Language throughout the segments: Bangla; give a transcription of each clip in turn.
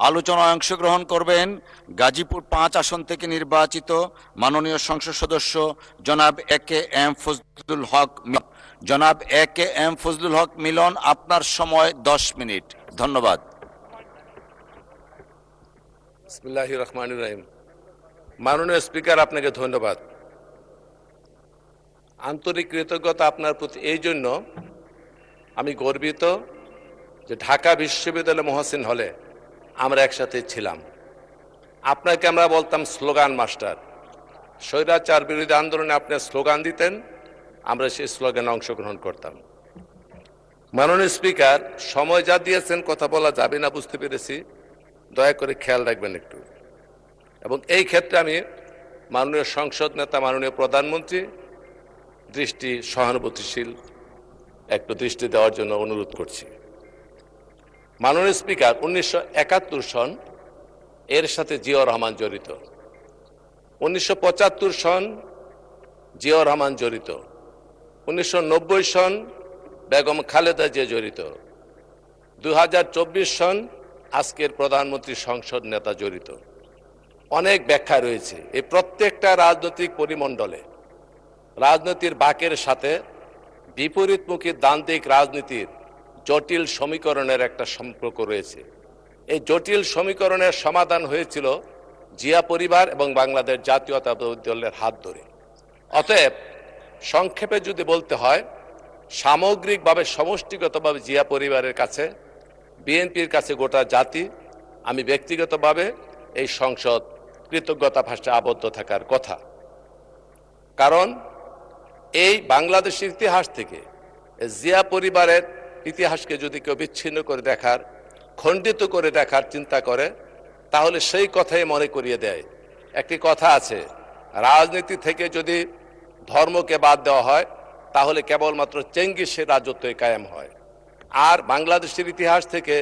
আলোচনায় অংশগ্রহণ করবেন গাজীপুর ৫ আসন থেকে নির্বাচিত মাননীয় সংসদ সদস্য জনাব এ.কে.এম. ফজলুল হক মিলন। জনাব এ.কে.এম. ফজলুল হক মিলন, আপনার সময় 10 মিনিট। ধন্যবাদ। বিসমিল্লাহির রহমানির রহিম। মাননীয় স্পিকার, আপনাকে ধন্যবাদ। আন্তরিক কৃতজ্ঞতা আপনার প্রতি এই জন্য আমি গর্বিত যে ঢাকা বিশ্ববিদ্যালয় মহসিন হলে আমরা একসাথে ছিলাম। আপনাকে আমরা বলতাম স্লোগান মাস্টার। স্বৈরাচার বিরোধী আন্দোলনে আপনি স্লোগান দিতেন, আমরা সেই স্লোগানে অংশগ্রহণ করতাম। মাননীয় স্পিকার, সময় যা দিয়েছেন কথা বলা যাবে না বুঝতে পেরেছি, দয়া করে খেয়াল রাখবেন একটু। এবং এই ক্ষেত্রে আমি মাননীয় সংসদ নেতা মাননীয় প্রধানমন্ত্রী দৃষ্টি সহানুভূতিশীল একটু দৃষ্টি দেওয়ার জন্য অনুরোধ করছি। মাননীয় স্পিকার, 1971 সন এর সাথে জিয়াউর রহমান জড়িত, 1975 সন জিয়াউর রহমান জড়িত, 1990 সন বেগম খালেদা জিয়া জড়িত, 2024 সন আজকের প্রধানমন্ত্রী সংসদ নেতা জড়িত। অনেক ব্যাখ্যা রয়েছে। এই প্রত্যেকটা রাজনৈতিক পরিমণ্ডলে রাজনীতির বাঁকের সাথে বিপরীতমুখী দ্বান্দ্বিক রাজনীতির জটিল সমীকরণের একটা সম্পর্ক রয়েছে। এই জটিল সমীকরণের সমাধান হয়েছিল জিয়া পরিবার এবং বাংলাদেশ জাতীয়তাবাদী দলের হাত ধরে। অতএব সংক্ষেপে যদি বলতে হয়, সামগ্রিকভাবে সমষ্টিগতভাবে জিয়া পরিবারের কাছে, বিএনপির কাছে গোটা জাতি, আমি ব্যক্তিগতভাবে এই সংসদ কৃতজ্ঞতা ভাষায় আবদ্ধ থাকার কথা। কারণ এই বাংলাদেশের ইতিহাস থেকে জিয়া পরিবারের ইতিহাসকে যদি কেউ বিচ্ছিন্ন করে দেখার, খণ্ডিত করে দেখার চিন্তা করে, তাহলে সেই কথাই মনে করিয়ে দেয়। একটি কথা আছে, রাজনীতি থেকে যদি ধর্মকে বাদ দেওয়া হয় তাহলে কেবলমাত্র চেঙ্গিসের রাজত্বই কায়েম হয়। আর বাংলাদেশের ইতিহাস থেকে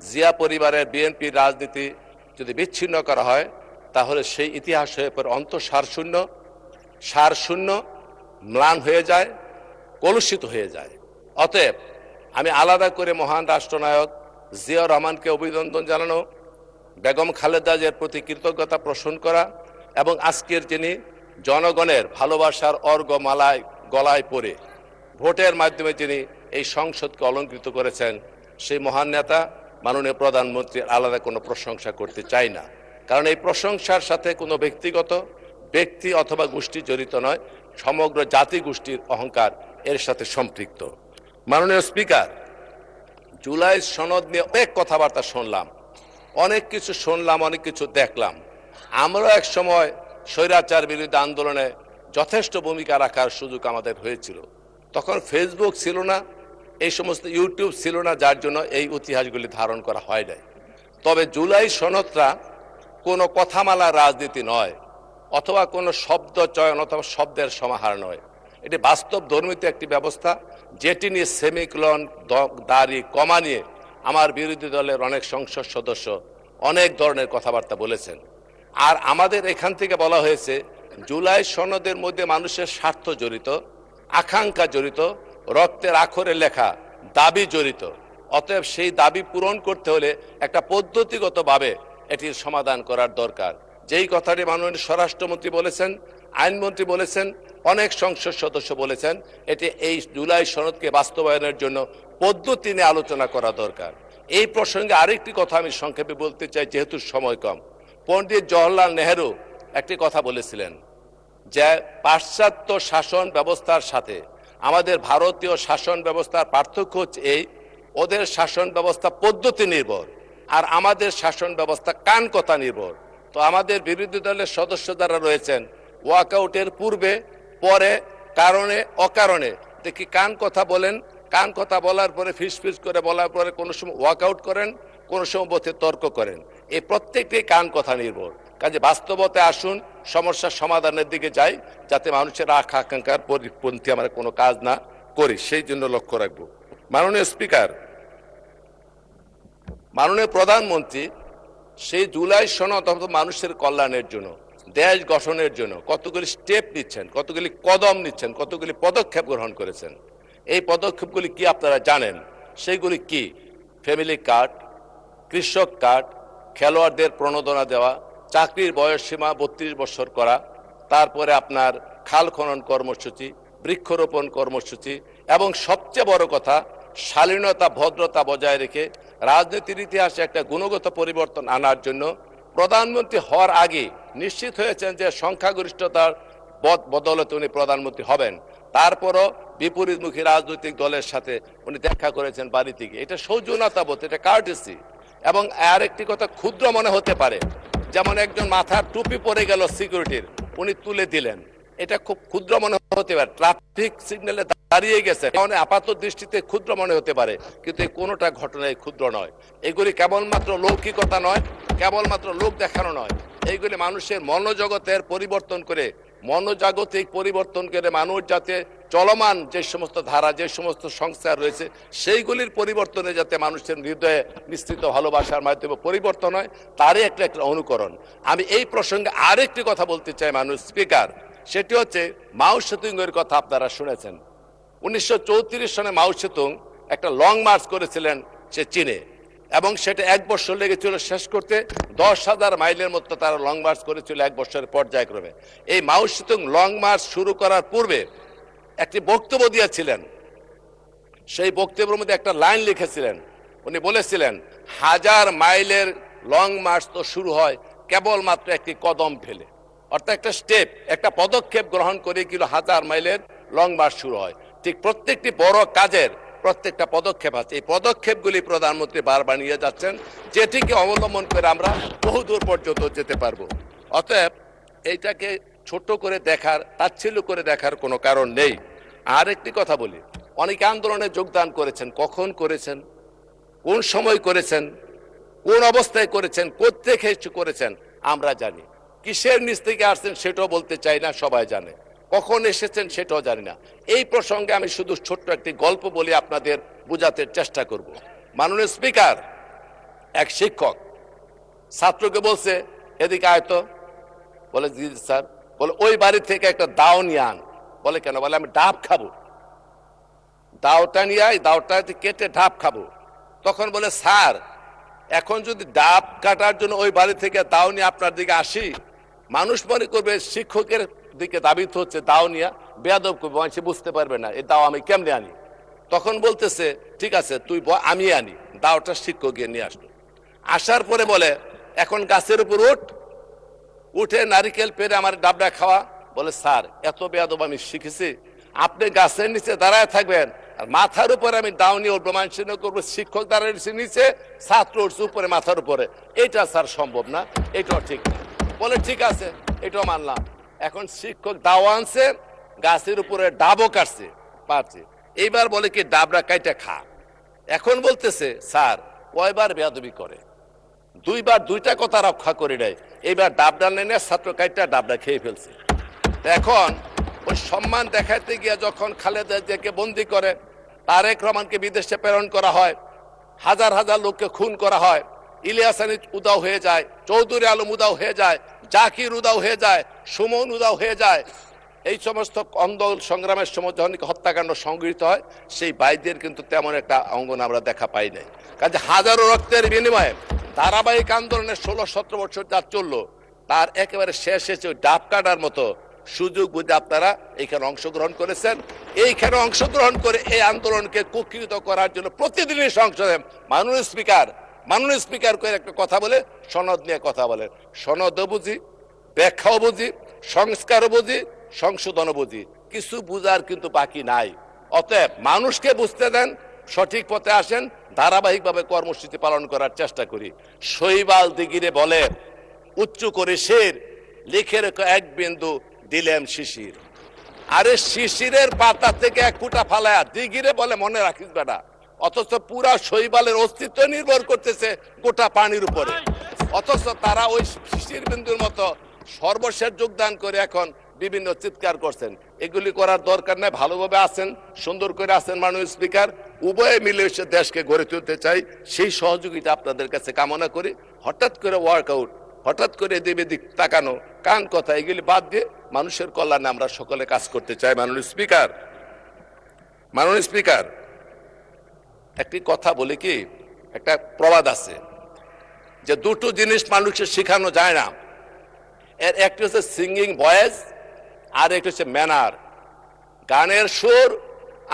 জিয়া পরিবারের বিএনপির রাজনীতি যদি বিচ্ছিন্ন করা হয় তাহলে সেই ইতিহাস হয়ে পড়ে অন্তঃসারশূন্য, সারশূন্য, ম্লান হয়ে যায়, কলুষিত হয়ে যায়। অতএব আমি আলাদা করে মহান রাষ্ট্রনায়ক জিয়াউর রহমানকে অভিনন্দন জানানো, বেগম খালেদা জিয়ার প্রতি কৃতজ্ঞতা পোষণ করা এবং আজকের যিনি জনগণের ভালোবাসার অর্ঘ্যমালায় গলায় পড়ে ভোটের মাধ্যমে যিনি এই সংসদকে অলঙ্কৃত করেছেন, সেই মহান নেতা মাননীয় প্রধানমন্ত্রীর আলাদা কোনো প্রশংসা করতে চাই না। কারণ এই প্রশংসার সাথে কোনো ব্যক্তি অথবা গোষ্ঠী জড়িত নয়, সমগ্র জাতি গোষ্ঠীর অহংকার এর সাথে সম্পৃক্ত। মাননীয় স্পিকার, জুলাই সনদ নিয়ে অনেক কথাবার্তা শুনলাম, অনেক কিছু শুনলাম, অনেক কিছু দেখলাম। আমরা এক সময় স্বৈরাচার বিরোধী আন্দোলনে যথেষ্ট ভূমিকা রাখার সুযোগ আমাদের হয়েছিল। তখন ফেসবুক ছিল না, এই সমস্ত ইউটিউব ছিল না, যার জন্য এই ইতিহাসগুলি ধারণ করা হয় নাই। তবে জুলাই সনদটা কোনো কথামালা রাজনীতি নয়, অথবা কোনো শব্দ চয়ন অথবা শব্দের সমাহার নয়। এটি বাস্তব ধর্মিত একটি ব্যবস্থা, যেটি নিয়ে সেমিকলন, দাড়ি, কমা নিয়ে আমার বিরোধী দলের অনেক সংসদ সদস্য অনেক ধরনের কথাবার্তা বলেছেন। আর আমাদের এখান থেকে বলা হয়েছে জুলাই সনদের মধ্যে মানুষের স্বার্থ জড়িত, আকাঙ্ক্ষা জড়িত, রক্তের আখরে লেখা দাবি জড়িত। অতএব সেই দাবি পূরণ করতে হলে একটা পদ্ধতিগতভাবে এটির সমাধান করার দরকার। যেই কথাটি মাননীয় স্বরাষ্ট্রমন্ত্রী বলেছেন, আইনমন্ত্রী বলেছেন, অনেক সংসদ সদস্য বলেছেন, এটি এই জুলাই সনদকে বাস্তবায়নের জন্য পদ্ধতি নিয়ে আলোচনা করা দরকার। এই প্রসঙ্গে আরেকটি কথা আমি সংক্ষেপে বলতে চাই, যেহেতু সময় কম। পণ্ডিত জওহরলাল নেহেরু একটি কথা বলেছিলেন যে পাশ্চাত্য শাসন ব্যবস্থার সাথে আমাদের ভারতীয় শাসন ব্যবস্থার পার্থক্য হচ্ছে এই, ওদের শাসন ব্যবস্থা পদ্ধতি নির্ভর আর আমাদের শাসন ব্যবস্থা কান কথা নির্ভর। তো আমাদের বিরোধী দলের সদস্য যারা রয়েছেন, ওয়াকআউটের পূর্বে, পরে, কারণে, অকারণে দেখি কান কথা বলেন, কান কথা বলার পরে ফিসফিস করে বলার পরে কোনো সময় ওয়াকআউট করেন, কোনো সময় বোধে তর্ক করেন। এই প্রত্যেকটি কান কথা নির্ভর। কাজে বাস্তবতে আসুন, সমস্যার সমাধানের দিকে যাই, যাতে মানুষের আকাঙ্ক্ষার পরিপন্থী আমরা কোনো কাজ না করি, সেই জন্য লক্ষ্য রাখবো। মাননীয় স্পিকার, মাননীয় প্রধানমন্ত্রী সেই জুলাই সনদ মানুষের কল্যাণের জন্য, দেশ গঠনের জন্য কতগুলি স্টেপ নিচ্ছেন, কতগুলি কদম নিচ্ছেন, কতগুলি পদক্ষেপ গ্রহণ করেছেন। এই পদক্ষেপগুলি কি আপনারা জানেন? সেইগুলি কি? ফ্যামিলি কার্ড, কৃষক কার্ড, খেলোয়াড়দের প্রণোদনা দেওয়া, চাকরির বয়স সীমা 32 বছর করা, তারপরে আপনার খাল খনন কর্মসূচি, বৃক্ষরোপণ কর্মসূচি এবং সবচেয়ে বড় কথা শালীনতা ভদ্রতা বজায় রেখে রাজনীতির ইতিহাসে একটা গুণগত পরিবর্তন আনার জন্য প্রধানমন্ত্রী হওয়ার আগে নিশ্চিত হয়েছেন যে সংখ্যাগরিষ্ঠতার বদৌলতে উনি প্রধানমন্ত্রী হবেন। তারপরও বিপরীতমুখী রাজনৈতিক দলের সাথে উনি দেখা করেছেন বাড়িতে গিয়ে। এটা সৌজন্যতা বোধ, এটা কার্টেসি। এবং আর একটি কথা ক্ষুদ্র মনে হতে পারে, যেমন একজন মাথার টুপি পরে গেল সিকিউরিটির, উনি তুলে দিলেন, এটা খুব ক্ষুদ্র মনে হতে পারে। ট্রাফিক সিগন্যালে দাঁড়িয়ে গেছে, মানে আপাত দৃষ্টিতে ক্ষুদ্র মনে হতে পারে, কিন্তু এই কোনোটা ঘটনায় ক্ষুদ্র নয়। এগুলি কেবলমাত্র লৌকিকতা নয়, কেবলমাত্র লোক দেখানো নয়, এইগুলি মানুষের মনোজগতের পরিবর্তন করে, মনোজাগতিক পরিবর্তন করে মানুষ যাতে চলমান যে সমস্ত ধারা, যে সমস্ত সংস্কার রয়েছে সেইগুলির পরিবর্তনে যাতে মানুষের হৃদয়ে নিশ্চিত ভালোবাসার মাধ্যমে পরিবর্তন হয়, তারই একটা অনুকরণ। আমি এই প্রসঙ্গে আরেকটি কথা বলতে চাই মানুষ স্পিকার, সেটি হচ্ছে মাও সেতুং এর কথা আপনারা শুনেছেন। 1934 সনে মাও সেতুং একটা লং মার্চ করেছিলেন সে চীনে, এবং সেটা 1 বছর লেগেছিল শেষ করতে। 10,000 মাইলের মতো তারা লং মার্চ করেছিল 1 বছরের পর্যায়ক্রমে। এই মাও সেতুং লং মার্চ শুরু করার পূর্বে একটি বক্তব্য দিয়েছিলেন। সেই বক্তব্যের মধ্যে একটা লাইন লিখেছিলেন, উনি বলেছিলেন 1000 মাইলের লং মার্চ তো শুরু হয় কেবলমাত্র একটি কদম ফেলে, অর্থাৎ একটা স্টেপ, একটা পদক্ষেপ গ্রহণ করে কিন্তু 1000 মাইলের লং মার্চ শুরু হয়। ঠিক প্রত্যেকটি বড় কাজের প্রত্যেকটা পদক্ষেপ আছে, এই পদক্ষেপগুলি প্রধানমন্ত্রী বারবার নিয়ে যাচ্ছেন, যেটিকে অবলম্বন করে আমরা বহুদূর পর্যন্ত যেতে পারবো। অতএব এইটাকে ছোট করে দেখার, তাচ্ছিল্য করে দেখার কোনো কারণ নেই। আর একটি কথা বলি, অনেকে আন্দোলনে যোগদান করেছেন, কখন করেছেন, কোন সময় করেছেন, কোন অবস্থায় করেছেন, কোত্থেকে করেছেন আমরা জানি। কিসের নিচ থেকে আসছেন সেটাও বলতে চাই না, সবাই জানে। কখন এসেছেন সেটাও জানি না। এই প্রসঙ্গে আমি শুধু ছোট্ট একটি গল্প বলে আপনাদের বোঝাতে চেষ্টা করব। মাননীয় স্পিকার, এক শিক্ষক ছাত্রকে বলছে এদিকে আয়তো, বলে জি স্যার। বলে ওই বাড়ি থেকে একটা দাও নিয়ে আন। বলে কেন? বলে আমি ডাব খাবো। দাওটা নিয়ে আয়, দাওটা কেটে ডাব খাবো। তখন বলে স্যার, এখন যদি ডাব কাটার জন্য ওই বাড়ি থেকে দাও নিয়ে আপনার দিকে আসি, মানুষ মনে করবে শিক্ষকের দিকে দাবিত হচ্ছে দাও নিয়ে, বেয়াদব করবে, সে বুঝতে পারবে না এই দাও আমি কেমনে আনি। তখন বলতেছে ঠিক আছে তুই আমি আনি। দাওটা শিক্ষক গিয়ে নিয়ে আসলো। আসার পরে বলে এখন গাছের উপর উঠে নারিকেল পেরে আমার ডাবটা খাওয়া। বলে স্যার, এত বেয়াদব আমি শিখেছি, আপনি গাছের নিচে দাঁড়ায় থাকবেন আর মাথার উপরে আমি দাও নিয়ে উঠবো, মানুষের করবো, শিক্ষক দাঁড়ায় নিচে, ছাত্র উঠছে উপরে মাথার উপরে, এটা স্যার সম্ভব না, এটাও ঠিক না। বলে ঠিক আছে, এটাও মানলাম। এখন শিক্ষক দাও আনছে, গাছের উপরে ডাবও কাটছে, পারছে। এইবার বলে কি ডাবরা কাইটা খা। এখন বলতেছে স্যার কয়বার বেয়াদবি করে, দুইবার দুইটা কথা রক্ষা করে নেয়, এইবার ডাবডা নেনে ছাত্র কাইটা ডাবডা খেয়ে ফেলছে। এখন ওই সম্মান দেখাতে গিয়ে যখন খালেদা জিয়াকে বন্দি করে, তারেক রহমানকে বিদেশে প্রেরণ করা হয়, হাজার হাজার লোককে খুন করা হয়, ইলিয়াস আলী উদাও হয়ে যায়, চৌধুরী আলম উদাও হয়ে যায়, জাকির উদাও হয়ে যায়, সুমন উদাও হয়ে যায়, এই সমস্ত আন্দোলন সংগ্রামের সময় যখন হত্যাকাণ্ড সংঘটিত হয়, সেই বাইদের কিন্তু তেমন একটা অঙ্গন আমরা দেখা পাই নাই। কাজে হাজারো রক্তের বিনিময়ে ধারাবাহিক আন্দোলনের 16-17 বছর যা চললো, তার একেবারে শেষ এসে ডাব কাটার মতো সুযোগ বুঝে আপনারা এইখানে অংশগ্রহণ করেছেন। এইখানে অংশগ্রহণ করে এই আন্দোলনকে কুক্ষিগত করার জন্য প্রতিদিনই সংসদে মাননীয় স্পিকার করে একটা কথা বলে, সনদ নিয়ে কথা বলেন। সনদও বুঝি, ব্যাখ্যাও বুঝি, সংস্কারও বুঝি, সংশোধনও বুঝি, কিছু বুঝার কিন্তু বাকি নাই। অতএব মানুষকে বুঝতে দেন, সঠিক পথে আসেন, ধারাবাহিকভাবে কর্মসূচি পালন করার চেষ্টা করি। শৈবাল দিগিরে বলে উচ্চ করে শের, লিখে রেখো এক বিন্দু দিলেম শিশির। আরে শিশিরের পাতা থেকে এক ফুটা ফালায়া দিগিরে বলে মনে রাখিস বেটা, অথচ পুরা শৈবালের অস্তিত্ব নির্ভর করতেছে গোটা পানির উপরে। অথচ তারা ওই শিশির বিন্দুর মতো সর্বশেষ যোগদান করে এখন বিভিন্ন চিৎকার করছেন। এগুলি করার দরকার নাই, ভালোভাবে আছেন, সুন্দর করে আছেন মাননীয় স্পিকার। উভয়ে মিলে এসে দেশকে গড়ে তুলতে চাই, সেই সহযোগিতা আপনাদের কাছে কামনা করি। হঠাৎ করে ওয়ার্কআউট, হঠাৎ করে এদিক এদিক তাকানো, কান কথা, এগুলি বাদ দিয়ে মানুষের কল্যাণে আমরা সকলে কাজ করতে চাই। মাননীয় স্পিকার, একটি কথা বলি কি, একটা প্রবাদ আছে, যে দুটো জিনিস মানুষকে শেখানো যায় না, এর একটি হচ্ছে সিঙ্গিং ভয়েস আর একটি হচ্ছে ম্যানার, গানের সুর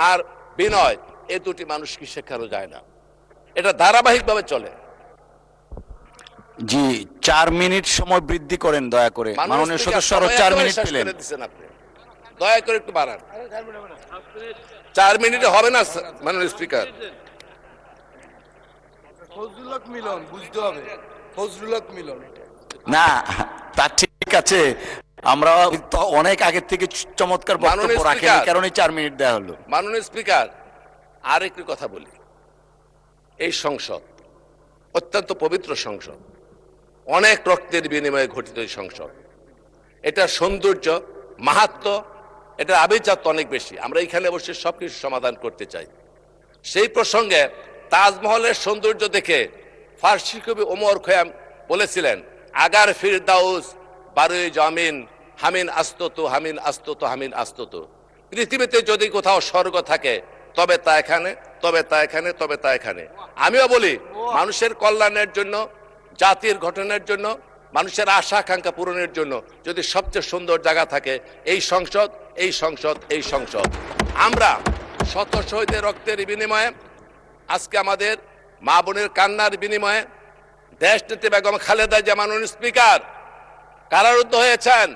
আর বিনয়। এই দুটি মানুষকে শেখানো যায় না, এটা ধারাবাহিকভাবে চলে। জি, 4 মিনিট সময় বৃদ্ধি করেন দয়া করে। মাননীয় সদস্য আরো 4 মিনিট পেলেন। আপনি দয়া করে একটু বাড়ান। 4 মিনিটে হবে না মাননীয় স্পিকার। ফজলুল হক মিলন, বুঝতে হবে ফজলুল হক মিলন। না, তা ঠিক আছে, আমরা তো অনেক আগের থেকে চমৎকার বক্তব্য মাননীয় রাখেন, এই স্পিকার। কারণে 4 মিনিট দেওয়া হলো। মাননীয় স্পিকার, আর একটি কথা বলি, এই সংসদ অত্যন্ত পবিত্র সংসদ, অনেক রক্তের বিনিময়ে গঠিত এই সংসদ। এটা সৌন্দর্য, মাহাত্ম্য, এটা আভিজাত্য অনেক বেশি। আমরা এখানে বসে সবকিছু সমাধান করতে চাই। সেই প্রসঙ্গে তাজমহলের সৌন্দর্য দেখে ফার্সি কবি ওমর খৈয়াম বলেছিলেন, আগার ফিরদাউস বারোই জামিন হামিন আস্তত হামিন আস্তত হামিন আস্তত। পৃথিবীতে যদি কোথাও স্বর্গ থাকে তবে তা এখানে, তবে তা এখানে, তবে তা এখানে। আমিও বলি, মানুষের কল্যাণের জন্য, জাতির গঠনের জন্য, মানুষের আশা আকাঙ্ক্ষা পূরণের জন্য যদি সবচেয়ে সুন্দর জায়গা থাকে এই সংসদ, এই সংসদ, এই সংসদ। আমরা শত শহীদের রক্তের বিনিময়ে, আজকে আমাদের মা বোনের কান্নার বিনিময়ে দেশনেত্রী বেগম খালেদা জিয়া মাননীয় স্পিকার কারারুদ্ধ হয়েছেন,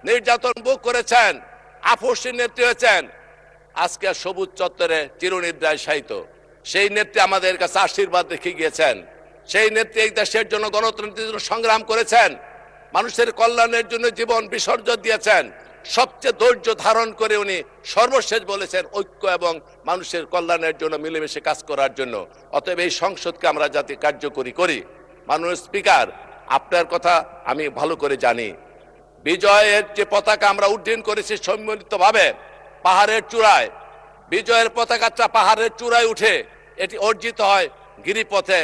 নির্যাতন ভোগ করেছেন, আপসের নেত্রী হয়েছেন, আজকে সবুজ চত্বরে চিরনিদ্রায় শায়িত। সেই নেত্রী আমাদের কাছে আশীর্বাদ রেখে গিয়েছেন। সেই নেত্রী এই দেশের জন্য, গণতন্ত্রের জন্য সংগ্রাম করেছেন, মানুষের কল্যাণের জন্য জীবন বিসর্জন দিয়েছেন। সবচেয়ে ধৈর্য ধারণ করে উনি সর্বশেষ বলেছেন ঐক্য এবং মানুষের কল্যাণের জন্য মিলেমিশে কাজ করার জন্য। অতএব এই সংসদকে আমরা যাতে কার্যকরী করি। মাননীয় স্পিকার, আপনার কথা আমি ভালো করে জানি। বিজয়ের যে পতাকা আমরা উড্ডীন করেছি সম্মিলিতভাবে পাহাড়ের চূড়ায়, বিজয়ের পতাকাটা পাহাড়ের চূড়ায় উঠে এটি অর্জিত হয় গিরিপথে,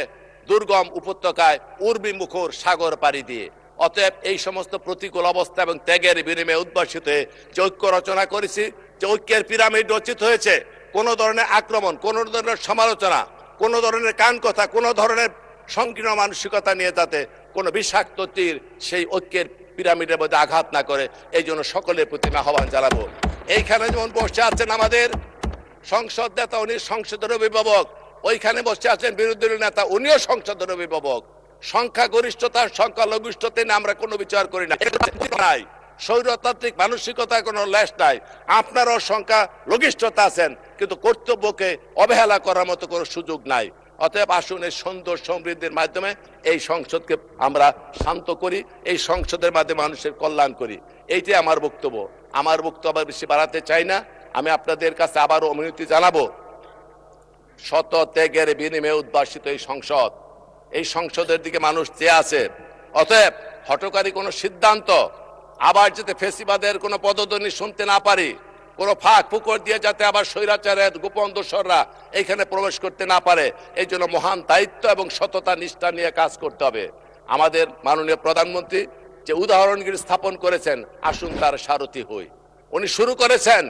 দুর্গম উপত্যকায়, উর্বী মুখর সাগর পাড়ি দিয়ে। অতএব এই সমস্ত প্রতিকূল অবস্থা এবং ত্যাগের বিনিময়ে উদ্ভাসিত হয়ে যে ঐক্য রচনা করেছি, যে ঐক্যের পিরামিড রচিত হয়েছে, কোনো ধরনের আক্রমণ, কোনো ধরনের সমালোচনা, কোনো ধরনের কান কথা, কোনো ধরনের সংকীর্ণ মানসিকতা নিয়ে যাতে কোনো বিষাক্ত তীর সেই ঐক্যের পিরামিডের মধ্যে আঘাত না করে, এই জন্য সকলের প্রতি আহ্বান জানাবো। এইখানে যেমন বসে আছেন আমাদের সংসদ নেতা, উনি সংসদের অভিভাবক, ওইখানে বসে আছেন বিরোধী দলীয় নেতা, উনিও সংসদের অভিভাবক। সংখ্যা গরিষ্ঠতার সংখ্যালঘিষ্ঠতা নিয়ে আমরা কোনো বিচার করি না, নাই স্বৈরতান্ত্রিক মানসিকতার কোনো লেশ নাই। আপনারও সংখ্যা লঘিষ্ঠতা আছেন, কিন্তু কর্তব্যকে অবহেলা করার মতো কোনো সুযোগ নাই। অতএব আসুন এই সুন্দর সমৃদ্ধির মাধ্যমে এই সংসদকে আমরা শান্ত করি, এই সংসদের মাধ্যমে মানুষের কল্যাণ করি। এইটাই আমার বক্তব্য। আমার বক্তব্য বেশি বাড়াতে চাই না। আমি আপনাদের কাছে আবারও অনুমতি জানাবো, শত ত্যাগের বিনিময়ে উদ্ভাসিত এই সংসদ, এই সংসদের দিকে মানুষ চেয়ে আছে। অতএব হঠকারী কোনো সিদ্ধান্ত, আবার যাতে ফেসিবাদের কোনো পদধ্বনি শুনতে না পারি, কোনো ফাঁক ফুকর দিয়ে যাতে আবার স্বৈরাচারের গোপন দোসররা এইখানে প্রবেশ করতে না পারে, এই জন্য মহান দায়িত্ব এবং সততা নিষ্ঠা নিয়ে কাজ করতে হবে। আমাদের মাননীয় প্রধানমন্ত্রী যে উদাহরণগুলি স্থাপন করেছেন, আসুন তার সারথি হই। উনি শুরু করেছেন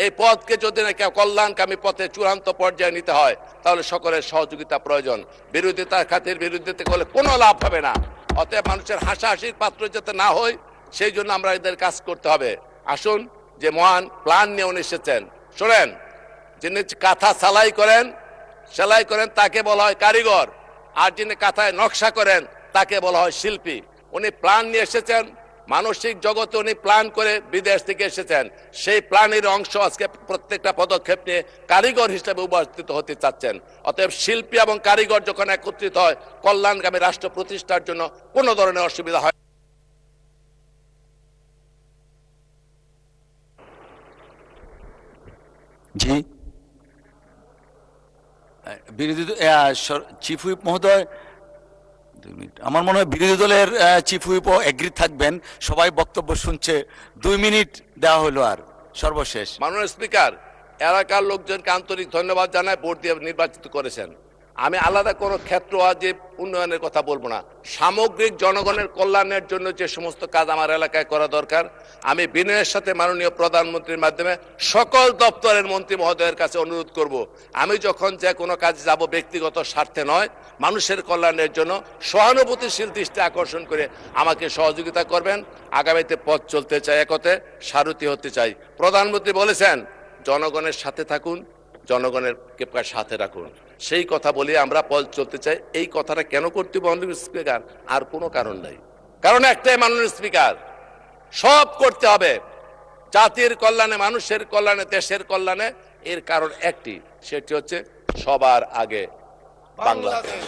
এই পথকে যদি না কেউ কল্যাণকামী পথে চূড়ান্ত পর্যায়ে নিতে হয়, তাহলে সকলের সহযোগিতা প্রয়োজন। বিরোধিতার খাতির বিরোধিতা করলে কোনো লাভ হবে না। অতএব মানুষের হাসাহাসির পাত্র যাতে না হয়, সেই জন্য আমরা এদের কাজ করতে হবে। আসুন, যে মহান প্ল্যান নিয়ে উনি এসেছেন, শোনেন, যিনি কাঁথা সেলাই করেন তাকে বলা হয় কারিগর, আর যিনি কাঁথায় নকশা করেন তাকে বলা হয় শিল্পী। উনি প্ল্যান নিয়ে এসেছেন, মানসিক জগতে উনি প্ল্যান করে বিদেশ থেকে এসেছেন। সেই প্ল্যানের অংশ আজকে প্রত্যেকটা পদক্ষেপ নিয়ে কারিগর হিসেবে উপস্থিত হতে চাচ্ছেন। অতএব শিল্পী এবং কারিগর যখন একত্রিত হয়, কল্যাণকামী রাষ্ট্র প্রতিষ্ঠার জন্য কোনো ধরনের অসুবিধা হয়। জি, বিরোধী চিফ হুইপ মহোদয়, 2 মিনিট। আমার মনে হয় বিরোধী দলের চিফ হুইপও এগ্রি থাকবেন। সবাই বক্তব্য শুনছে, 2 মিনিট দেওয়া হলো। আর সর্বশেষ মাননীয় স্পিকার, এলাকার লোকজনকে আন্তরিক ধন্যবাদ জানায়, ভোট দিয়ে নির্বাচিত করেছেন। আমি আলাদা কোনো ক্ষেত্র যে উন্নয়নের কথা বলবো না, সামগ্রিক জনগণের কল্যাণের জন্য যে সমস্ত কাজ আমার এলাকায় করা দরকার, আমি বিনয়ের সাথে মাননীয় প্রধানমন্ত্রীর মাধ্যমে সকল দপ্তরের মন্ত্রী মহোদয়ের কাছে অনুরোধ করব, আমি যখন যে কোনো কাজে যাব ব্যক্তিগত স্বার্থে নয়, মানুষের কল্যাণের জন্য সহানুভূতিশীল দৃষ্টি আকর্ষণ করে আমাকে সহযোগিতা করবেন। আগামীতে পথ চলতে চাই, একতে সারথি হতে চাই। প্রধানমন্ত্রী বলেছেন জনগণের সাথে থাকুন, জনগণের সাথে রাখুন, সেই কথা বলে আমরা পথ চলতে চাই। এই কথাটা কেন করতে মাননীয় স্পিকার? আর কোনো কারণ নাই, কারণ একটাই মাননীয় স্পিকার, সব করতে হবে জাতির কল্যাণে, মানুষের কল্যাণে, দেশের কল্যাণে। এর কারণ একটি, সেটি হচ্ছে সবার আগে বাংলাদেশ।